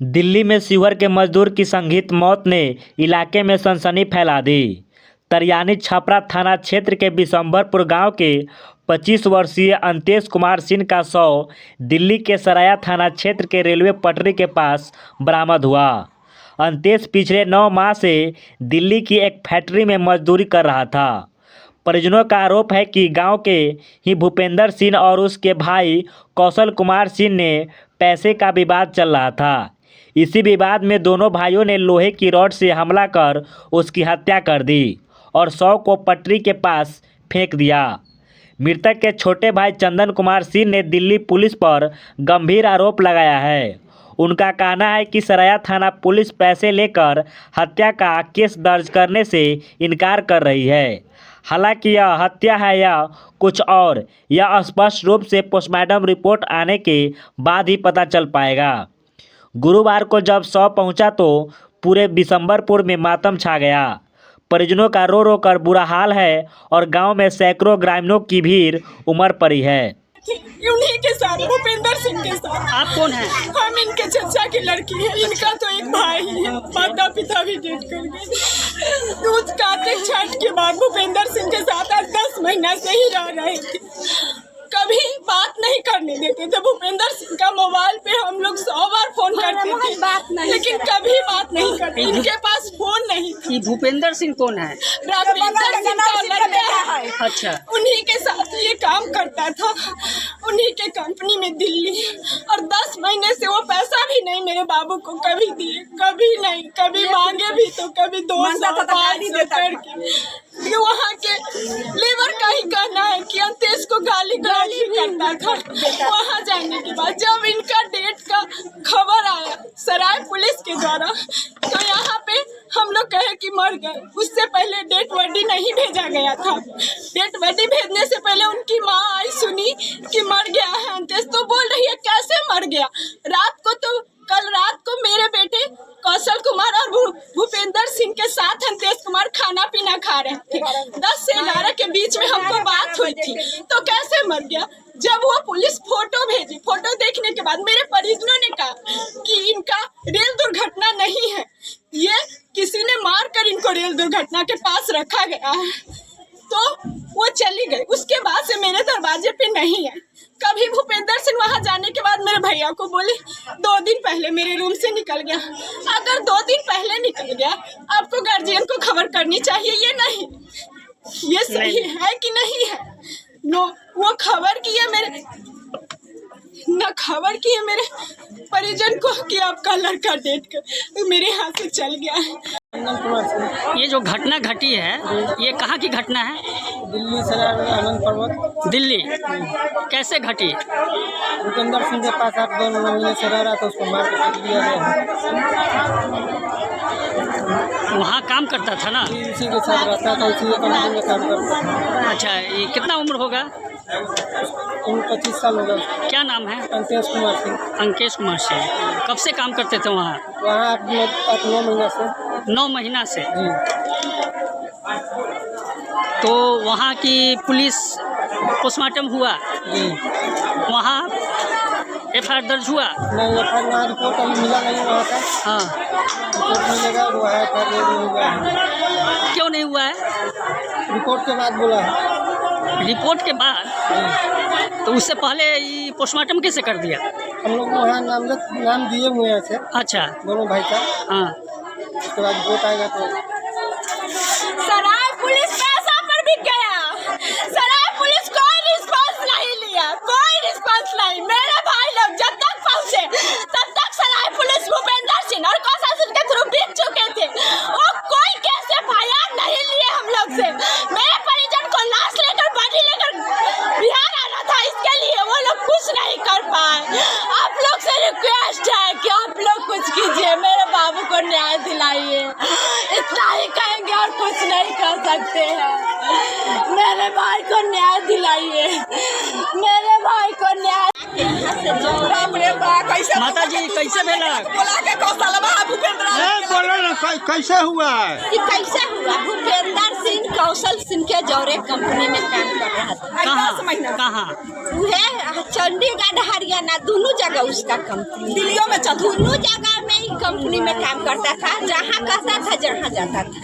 दिल्ली में शिवहर के मजदूर की संघित मौत ने इलाके में सनसनी फैला दी। तरियानी छपरा थाना क्षेत्र के बिशंभरपुर गांव के 25 वर्षीय अंतेश कुमार सिंह का शव दिल्ली के सराया थाना क्षेत्र के रेलवे पटरी के पास बरामद हुआ। अंतेश पिछले 9 माह से दिल्ली की एक फैक्ट्री में मजदूरी कर रहा था। परिजनों का आरोप है कि गांव के ही भूपेंद्र सिंह और उसके भाई कौशल कुमार सिंह ने पैसे का विवाद चल रहा था। इसी विवाद में दोनों भाइयों ने लोहे की रॉड से हमला कर उसकी हत्या कर दी और शव को पटरी के पास फेंक दिया। मृतक के छोटे भाई चंदन कुमार सिंह ने दिल्ली पुलिस पर गंभीर आरोप लगाया है। उनका कहना है कि सराया थाना पुलिस पैसे लेकर हत्या का केस दर्ज करने से इनकार कर रही है। हालांकि यह हत्या है या कुछ और, यह स्पष्ट रूप से पोस्टमार्टम रिपोर्ट आने के बाद ही पता चल पाएगा। गुरुवार को जब शव पहुंचा तो पूरे बिशंभरपुर में मातम छा गया। परिजनों का रो रो कर बुरा हाल है और गांव में सैकड़ों ग्रामीणों की भीड़ उमड़ पड़ी है। उन्हीं के साथ भूपेंद्र सिंह के साथ। आप कौन हैं? हम इनके चचा की लड़की है। इनका तो एक भाई है, माता पिता भी डेथ कर गए। दूध कार्तिक छठ के बाद भूपेंद्र सिंह के साथ 10 महीना से ही रह रहे थे। कभी बात नहीं करने देते थे। भूपेंद्र सिंह का मोबाइल पे हम लोग 100 बार फोन करते थे, लेकिन कभी बात नहीं करते। इनके पास फोन नहीं था। ये भूपेंद्र सिंह कौन है? भूपेंद्र सिंह का लड़का है। अच्छा, उन्हीं के साथ ये काम करता था, उन्हीं के कंपनी में दिल्ली। और 10 महीने से वो पैसा भी नहीं मेरे बाबू को कभी दिए, कभी नहीं। कभी मांगे भी तो कभी 200 करके। वहाँ के लेबर का ही कहना है कि अंतेश को गाली करता था। वहाँ जाने के बाद जब इनका डेट का खबर आया सराय पुलिस के द्वारा, तो यहाँ पे हम लोग कहे कि मर गए। उससे पहले डेट बॉडी नहीं भेजा गया था। डेट बॉडी भेजने से पहले उनकी माँ आई, सुनी कि मर गया है अंतेश, तो बोल रही है कैसे मर गया। कल रात को मेरे बेटे कौशल कुमार और भूपेंद्र सिंह के साथ अंतेश कुमार खाना पीना खा रहे थे। 10 से 11 के बीच में हमको बात हुई थी, तो कैसे मर गया। जब वो पुलिस फोटो भेजी, फोटो देखने के बाद मेरे परिजनों ने कहा कि इनका रेल दुर्घटना नहीं है, ये किसी ने मार कर इनको रेल दुर्घटना के पास रखा गया है। तो वो चली गई। उसके बाद से मेरे दरवाजे पे नहीं है। कभी भूपेंद्र सिंह वहाँ जाने के बाद मेरे भैया को बोले 2 दिन पहले मेरे रूम से निकल गया। अगर 2 दिन पहले निकल गया, आपको गार्जियन को खबर करनी चाहिए। ये नहीं, ये सही है कि नहीं है? नो, वो खबर किया मेरे परिजन को कि आपका लड़का डेट कर मेरे हाथ से चल गया है। ये जो घटना घटी है, ये कहाँ की घटना है? दिल्ली सराय आनंद पर्वत। दिल्ली कैसे घटी? भूपेंद्र सिंह के पास 8-2 महीने से रह रहा था, उसको मार के फेंक दिया गया। वहाँ काम करता था ना? उसी के साथ रहता था, उसी के कंपनी में काम करता था। अच्छा, ये कितना उम्र होगा? 25 साल होगा। क्या नाम है? अंतेश कुमार सिंह। अंकेश कुमार सिंह। कब से काम करते थे वहाँ? वहाँ 8-9 महीना से। 9 महीना से। जी। तो वहाँ की पुलिस पोस्टमार्टम हुआ? जी। वहाँ FIR दर्ज हुआ? नहीं, FIR वहाँ रिपोर्ट अभी मिला नहीं वहाँ का। हाँ, रिपोर्ट मिलेगा, वो है FIR नहीं हुआ है। क्यों नहीं हुआ है? रिपोर्ट के बाद बोला है। रिपोर्ट के बाद? तो उससे पहले ये पोस्टमार्टम कैसे कर दिया? हम लोग वहाँ नाम दिए हुए हैं से। अच्छा, दोनों भाई का। हाँ। उसके बाद रिपोर्ट आएगा तो सराय पुलिस पैसा पर बिक गया। सराय पुलिस कोई रिस्पांस नहीं लिया, कोई रिस्पांस नहीं। मेरे भाई लोग जब तक पहुँचे तब तक सराय पुलिस भूपेंद्र सिंह और कौशल सिंह के थ्रू बिक चुके थे। वो कोई केस FIR नहीं लिए हम लोग से। मेरे परिजन को लाश लेकर बॉडी लेकर बिहार आना था, इसके लिए वो लोग कुछ नहीं कर पाए। आप लोग से रिक्वेस्ट है कि आप लोग कुछ कीजिए, मेरे बाबू को न्याय दिलाइए। इतना ही कहेंगे और कुछ नहीं कर सकते हैं। मेरे भाई को न्याय दिलाइए, मेरे भाई को न्याय। माता जी कैसे भेला? बोला के कौशलवा भूपेंद्र बोलो ना कैसे हुआ है? कि कैसे हुआ? भूपेंद्र सिंह कौशल सिंह के जौरे कंपनी में काम कर रहा था। कहाँ वह चंडीगढ़ हरियाणा दोनों जगह उसका कंपनी, दिल्लियों में दोनों जगह में ही कंपनी में काम करता था। जहाँ कहता था जहाँ जाता था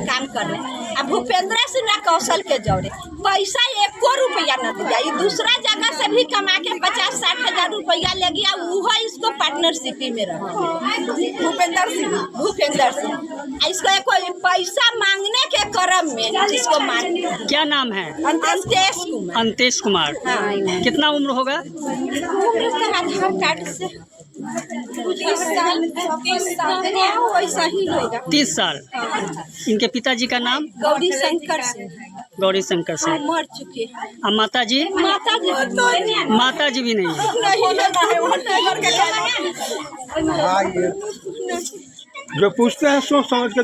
काम करने। अब भूपेंद्र सिंह कौशल के जौरे पैसा 1 रुपया न दिया। ये दूसरा जगह से भी कमा के 50-60 हजार रुपया ले गया। वो इसको पार्टनरशिप में रहा भूपेंद्र सिंह इसको कोई पैसा मांगने के क्रम में जिसको मार। क्या नाम है? अंतेश कुमार। अंतेश कुमार। हाँ। कितना उम्र होगा? उम्र का आधार कार्ड से 30 साल वैसा ही होगा। 30 साल। इनके पिताजी का नाम? गौरी शंकर सिंह। गौरी शंकर सिंह मर चुके हैं। और माता जी? माता जी भी नहीं है। जो पूछते हैं सोच समझ के